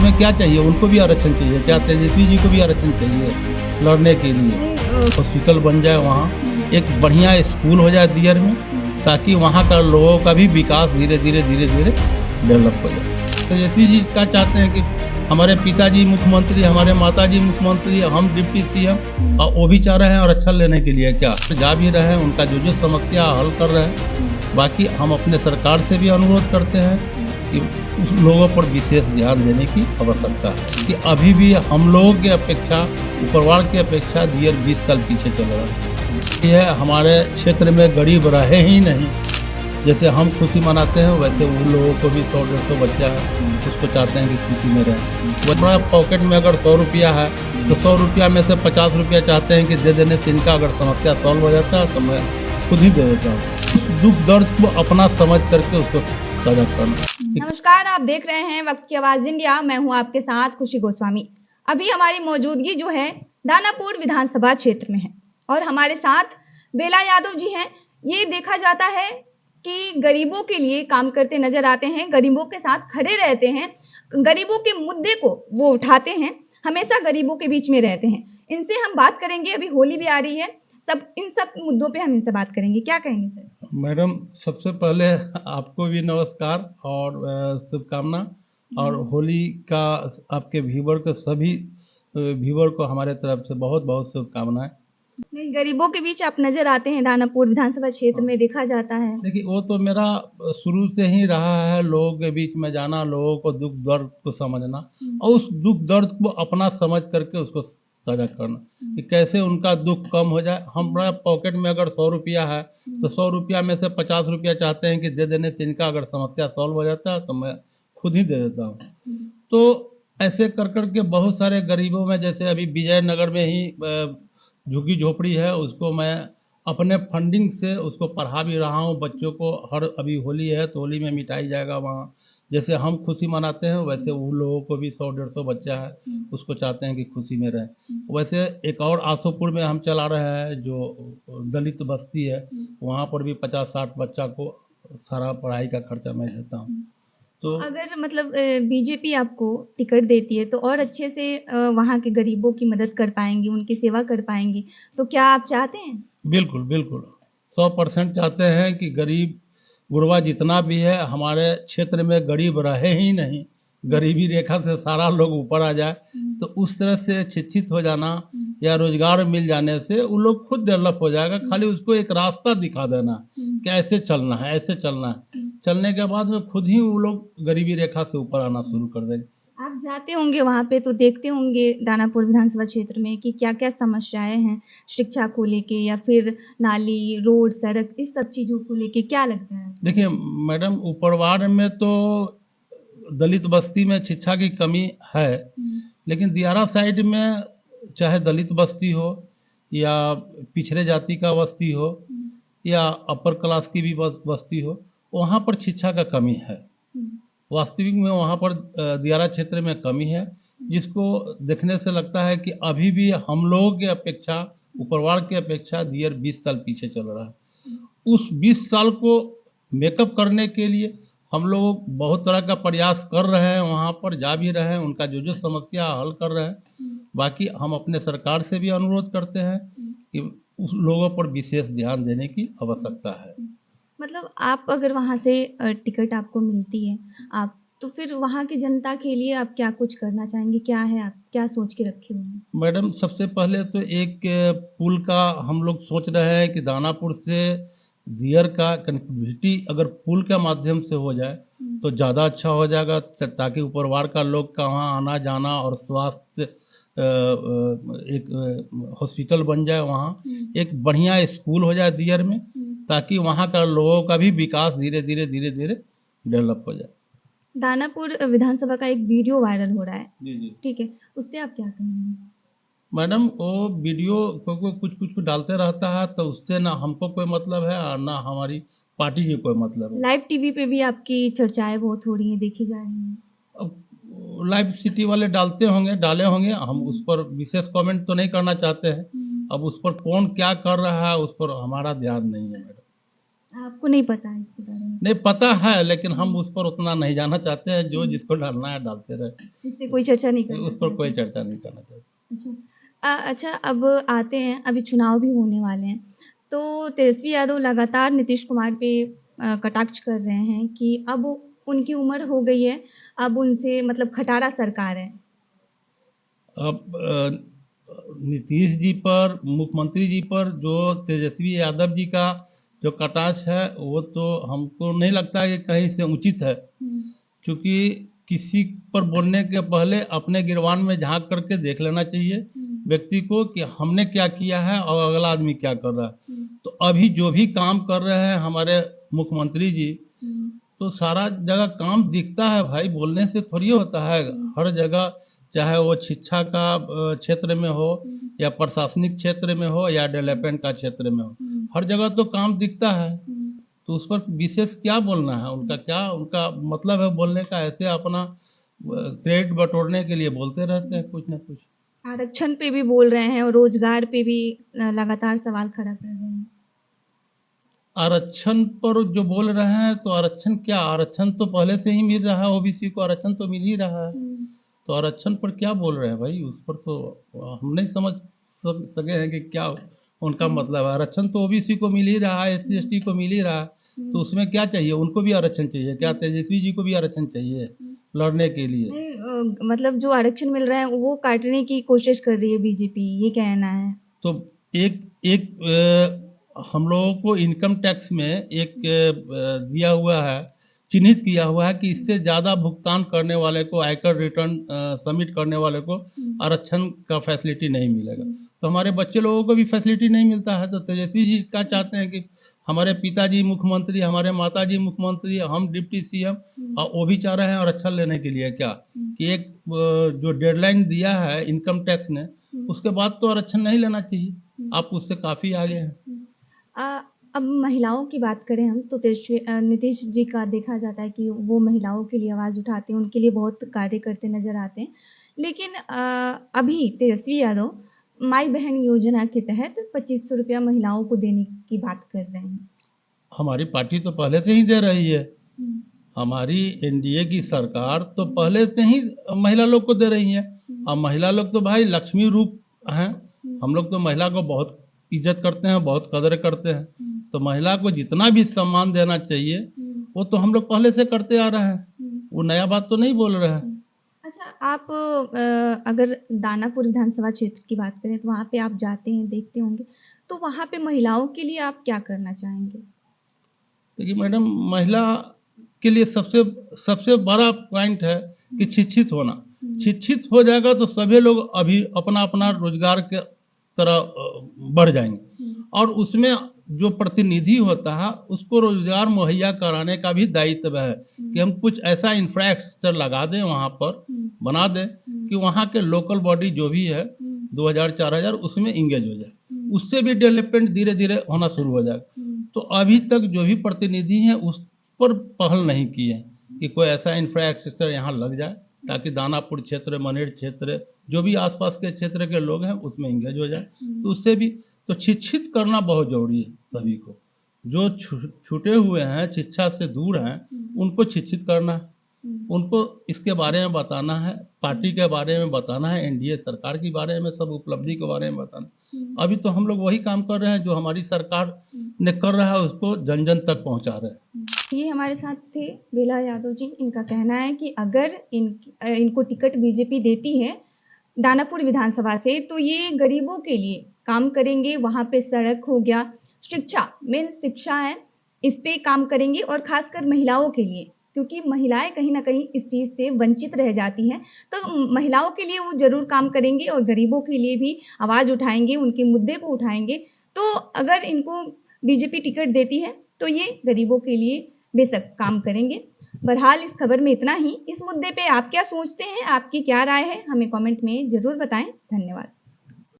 हमें क्या चाहिए, उनको भी आरक्षण चाहिए, क्या तेजस्वी जी को भी आरक्षण चाहिए लड़ने के लिए। हॉस्पिटल बन जाए वहाँ, एक बढ़िया स्कूल हो जाए दियर में, ताकि वहाँ का लोगों का भी विकास धीरे धीरे डेवलप हो जाए। तेजस्वी जी क्या चाहते हैं कि हमारे पिताजी मुख्यमंत्री, हमारे माताजी मुख्यमंत्री, हम डिप्टी सीएम, और वो भी चाह रहे हैं आरक्षण लेने के लिए। क्या जा भी रहे हैं, उनका जो समस्या हल कर रहे हैं। बाकी हम अपने सरकार से भी अनुरोध करते हैं कि उस लोगों पर विशेष ध्यान देने की आवश्यकता है कि अभी भी हम लोगों की अपेक्षा, ऊपरवार की अपेक्षा दियर 20 साल पीछे चल रहा है। यह हमारे क्षेत्र में गरीब रहे ही नहीं। जैसे हम खुशी मनाते हैं वैसे उन लोगों को भी 100-150 बच्चा है, उसको चाहते हैं कि खुशी में रहें। वरना पॉकेट में अगर 100 रुपया है तो 100 रुपया में से 50 रुपया चाहते हैं कि दे देने से इनका अगर समस्या सॉल्व हो जाता है तो मैं खुद ही दे देता हूँ। उस दुख दर्द को अपना समझ करके उसको साझा करना। नमस्कार, आप देख रहे हैं वक्त की आवाज इंडिया। मैं हूं आपके साथ खुशी गोस्वामी। अभी हमारी मौजूदगी जो है दानापुर विधानसभा क्षेत्र में है और हमारे साथ बेला यादव जी हैं। ये देखा जाता है कि गरीबों के लिए काम करते नजर आते हैं, गरीबों के साथ खड़े रहते हैं, गरीबों के मुद्दे को वो उठाते हैं, हमेशा गरीबों के बीच में रहते हैं। इनसे हम बात करेंगे, अभी होली भी आ रही है, इन सब मुद्दों पे हम इनसे बात करेंगे। क्या कहेंगे सर? मैडम, सबसे पहले आपको भी नमस्कार और शुभकामना, और होली का आपके व्यूवर को, सभी व्यूवर को हमारे तरफ से बहुत बहुत शुभकामनाएं। नहीं, गरीबों के बीच आप नजर आते हैं दानापुर विधानसभा क्षेत्र में, देखा जाता है। देखिए, वो तो मेरा शुरू से ही रहा है, लोगों के बीच में जाना, लोगों को दुख दर्द को समझना और उस दुख दर्द को अपना समझ करके उसको साझा करना कि कैसे उनका दुख कम हो जाए। हमारा पॉकेट में अगर 100 रुपया है तो 100 रुपया में से 50 रुपया चाहते हैं कि दे देने से इनका अगर समस्या सॉल्व हो जाता है तो मैं खुद ही दे देता हूँ। तो ऐसे कर करके बहुत सारे गरीबों में, जैसे अभी विजयनगर में ही झुग्गी झोपड़ी है, उसको मैं अपने फंडिंग से उसको पढ़ा भी रहा हूँ बच्चों को। हर अभी होली है तो होली में मिठाई जाएगा वहाँ। जैसे हम खुशी मनाते हैं वैसे उन लोगों को भी 100-150 बच्चा है, उसको चाहते हैं कि खुशी में रहें। वैसे एक और आसोपुर में हम चला रहे हैं जो दलित बस्ती है, वहाँ पर भी 50-60 बच्चा को सारा पढ़ाई का खर्चा मैं देता हूँ। तो अगर मतलब बीजेपी आपको टिकट देती है तो और अच्छे से वहाँ के गरीबों की मदद कर पाएंगी, उनकी सेवा कर पाएंगी, तो क्या आप चाहते हैं? बिल्कुल बिल्कुल 100% चाहते हैं कि गरीब गुरबा जितना भी है हमारे क्षेत्र में गरीब रहे ही नहीं, गरीबी रेखा से सारा लोग ऊपर आ जाए। तो उस तरह से शिक्षित हो जाना या रोजगार मिल जाने से वो लोग खुद डेवलप हो जाएगा। खाली उसको एक रास्ता दिखा देना कि ऐसे चलना है, ऐसे चलना है। चलने के बाद में खुद ही वो लोग गरीबी रेखा से ऊपर आना शुरू कर देंगे। आप जाते होंगे वहाँ पे तो देखते होंगे दानापुर विधानसभा क्षेत्र में कि क्या क्या समस्याएं हैं, शिक्षा को लेके या फिर नाली, रोड, सड़क, इस सब चीजों को लेके क्या लगता है? देखिए मैडम, ऊपरवार में तो दलित बस्ती में शिक्षा की कमी है, लेकिन दियारा साइड में चाहे दलित बस्ती हो या पिछड़े जाति का बस्ती हो या अपर क्लास की भी बस्ती हो, वहाँ पर शिक्षा का कमी है। वास्तविक में वहाँ पर दियारा क्षेत्र में कमी है, जिसको देखने से लगता है कि अभी भी हम लोगों की अपेक्षा, ऊपरवार की अपेक्षा दियर 20 साल पीछे चल रहा है। उस 20 साल को मेकअप करने के लिए हम लोग बहुत तरह का प्रयास कर रहे हैं, वहाँ पर जा भी रहे हैं, उनका जो समस्या हल कर रहे हैं। बाकी हम अपने सरकार से भी अनुरोध करते हैं कि उस लोगों पर विशेष ध्यान देने की आवश्यकता है। मतलब आप अगर वहाँ से टिकट आपको मिलती है, आप तो फिर वहाँ की जनता के लिए आप क्या कुछ करना चाहेंगे? क्या है, आप क्या सोच के रखे हुए हैं? मैडम, सबसे पहले तो एक पुल का हम लोग सोच रहे हैं कि दानापुर से दियर का कनेक्टिविटी अगर पुल के माध्यम से हो जाए तो ज़्यादा अच्छा हो जाएगा, ताकि ऊपरवार का लोग का वहाँ आना जाना और स्वास्थ्य एक हॉस्पिटल बन जाए, वहाँ एक बढ़िया स्कूल हो जाए दियर में, ताकि वहाँ का लोगों का भी विकास धीरे धीरे डेवलप हो जाए। दानापुर विधानसभा का एक वीडियो वायरल हो रहा है, जी। ठीक है, उस पे आप क्या कहेंगे? मैडम, वो वीडियो को कुछ डालते रहता है, तो उससे ना हमको कोई मतलब है और ना हमारी पार्टी की कोई मतलब है। लाइव टीवी पे भी आपकी चर्चाएं बहुत हो रही हैं, देखी जा रही हैं। अब लाइव सिटी वाले डालते होंगे, डाले होंगे, हम उस पर विशेष कमेंट तो नहीं करना चाहते हैं। अब उस पर कौन क्या कर रहा है उस पर हमारा ध्यान नहीं है मैडम। आपको नहीं पता है इसके बारे में? नहीं पता है, लेकिन हम उस पर उतना नहीं जाना चाहते हैं। जो जिसको डालना है डालते रहे, इस पे कोई चर्चा नहीं करना उस पर कोई चाहते? चर्चा नहीं करना चाहते। अच्छा अच्छा, अब आते हैं, अभी चुनाव भी होने वाले हैं, तो तेजस्वी यादव लगातार नीतीश कुमार पे कटाक्ष कर रहे हैं कि अब उनकी उम्र हो गई है, अब उनसे मतलब खटारा सरकार है। अब नीतीश जी पर, मुख्यमंत्री जी पर जो तेजस्वी यादव जी का जो कटाक्ष है, वो तो हमको नहीं लगता है कि कहीं से उचित है। क्योंकि किसी पर बोलने के पहले अपने गिरबान में झांक करके देख लेना चाहिए व्यक्ति को कि हमने क्या किया है और अगला आदमी क्या कर रहा है। तो अभी जो भी काम कर रहे हैं हमारे मुख्यमंत्री जी, तो सारा जगह काम दिखता है भाई, बोलने से थोड़ी होता है। हर जगह, चाहे वो शिक्षा का क्षेत्र में हो, या प्रशासनिक क्षेत्र में हो, या डेवलपमेंट का क्षेत्र में हो, हर जगह तो काम दिखता है। तो उस पर विशेष क्या बोलना है? उनका मतलब है बोलने का, ऐसे अपना क्रेडिट बटोरने के लिए बोलते रहते हैं कुछ ना कुछ। आरक्षण पे भी बोल रहे हैं और रोजगार पे भी लगातार सवाल खड़ा कर रहे हैं। आरक्षण पर जो बोल रहे हैं, तो आरक्षण क्या, आरक्षण तो पहले से ही मिल रहा है, ओबीसी को आरक्षण तो मिल ही रहा है। तो आरक्षण पर क्या बोल रहे हैं भाई? उस पर तो हम नहीं समझ सके हैं कि क्या उनका मतलब है। आरक्षण तो ओबीसी को मिल ही रहा है, एससी एसटी को मिल ही रहा है, तो उसमें क्या चाहिए? उनको भी आरक्षण चाहिए क्या? तेजस्वी जी को भी आरक्षण चाहिए लड़ने के लिए? नहीं, मतलब जो आरक्षण मिल रहा है वो काटने की कोशिश कर रही है बीजेपी, ये कहना है। तो एक एक हम लोगों को इनकम टैक्स में एक दिया हुआ है, चिन्हित किया हुआ है कि इससे ज़्यादा भुगतान करने वाले को, आयकर रिटर्न सबमिट करने वाले को आरक्षण का फैसिलिटी नहीं मिलेगा। तो हमारे बच्चे लोगों को भी फैसिलिटी नहीं मिलता है। तो तेजस्वी जी क्या चाहते हैं कि हमारे पिताजी मुख्यमंत्री, हमारे माताजी मुख्यमंत्री, हम डिप्टी सीएम, और वो भी चाह रहे हैं आरक्षण लेने के लिए क्या, कि एक जो डेडलाइन दिया है इनकम टैक्स ने, उसके बाद तो आरक्षण नहीं लेना चाहिए। आप उससे काफ़ी आगे हैं। अब महिलाओं की बात करें हम, तो नीतीश जी का देखा जाता है कि वो महिलाओं के लिए आवाज़ उठाते हैं, उनके लिए बहुत कार्य करते नजर आते हैं। लेकिन अभी तेजस्वी यादव माई बहन योजना के तहत 2500 रुपया महिलाओं को देने की बात कर रहे हैं। हमारी पार्टी तो पहले से ही दे रही है। हमारी एनडीए की सरकार तो पहले से ही महिला लोग को दे रही है। और महिला लोग तो भाई लक्ष्मी रूप हैं। हम लोग तो महिला को बहुत इज्जत करते हैं, बहुत कदर करते हैं। तो महिला को जितना भी सम्मान देना चाहिए वो तो हम लोग पहले से करते आ रहे हैं। वो नया बात तो नहीं बोल रहे हैं। अच्छा, आप अगर दानापुर विधानसभा क्षेत्र की बात करें तो वहाँ पे आप जाते हैं, देखते होंगे, तो वहाँ पे महिलाओं के लिए आप क्या करना चाहेंगे? देखिए मैडम, महिला के लिए सबसे सबसे बड़ा पॉइंट है कि शिक्षित होना। शिक्षित हो जाएगा तो सभी लोग अभी अपना अपना रोजगार के तरह बढ़ जाएंगे। और उसमें जो प्रतिनिधि होता है उसको रोजगार मुहैया कराने का भी दायित्व है कि हम कुछ ऐसा इंफ्रास्ट्रक्चर लगा दें, वहाँ पर बना दें कि वहाँ के लोकल बॉडी जो भी है 2000-4000 उसमें इंगेज हो जाए। उससे भी डेवलपमेंट धीरे धीरे होना शुरू हो जाएगा। तो अभी तक जो भी प्रतिनिधि हैं उस पर पहल नहीं की है कि कोई ऐसा इंफ्रास्ट्रक्चर यहाँ लग जाए ताकि दानापुर क्षेत्र, मनेर क्षेत्र, जो भी आसपास के क्षेत्र के लोग हैं उसमें इंगेज हो जाए। तो उससे भी तो शिक्षित करना बहुत जरूरी है। सभी को जो छूटे हुए हैं, शिक्षा से दूर हैं, उनको शिक्षित करना है, उनको इसके बारे में बताना है, पार्टी के बारे में बताना है, एनडीए सरकार के बारे में, सब उपलब्धि के बारे में बताना। अभी तो हम लोग वही काम कर रहे हैं जो हमारी सरकार ने कर रहा है, उसको जन जन तक पहुंचा रहे हैं। ये हमारे साथ थे बेला यादव जी। इनका कहना है कि अगर इनको टिकट बीजेपी देती है दानापुर विधानसभा से तो ये गरीबों के लिए काम करेंगे। वहाँ पे सड़क हो गया, शिक्षा, मेन शिक्षा है, इस पे काम करेंगे, और खासकर महिलाओं के लिए, क्योंकि महिलाएं कहीं ना कहीं इस चीज़ से वंचित रह जाती हैं। तो महिलाओं के लिए वो जरूर काम करेंगे और गरीबों के लिए भी आवाज़ उठाएंगे, उनके मुद्दे को उठाएंगे। तो अगर इनको बीजेपी टिकट देती है तो ये गरीबों के लिए बेशक काम करेंगे। बहरहाल इस खबर में इतना ही। इस मुद्दे पे आप क्या सोचते हैं, आपकी क्या राय है, हमें कमेंट में ज़रूर बताएं। धन्यवाद।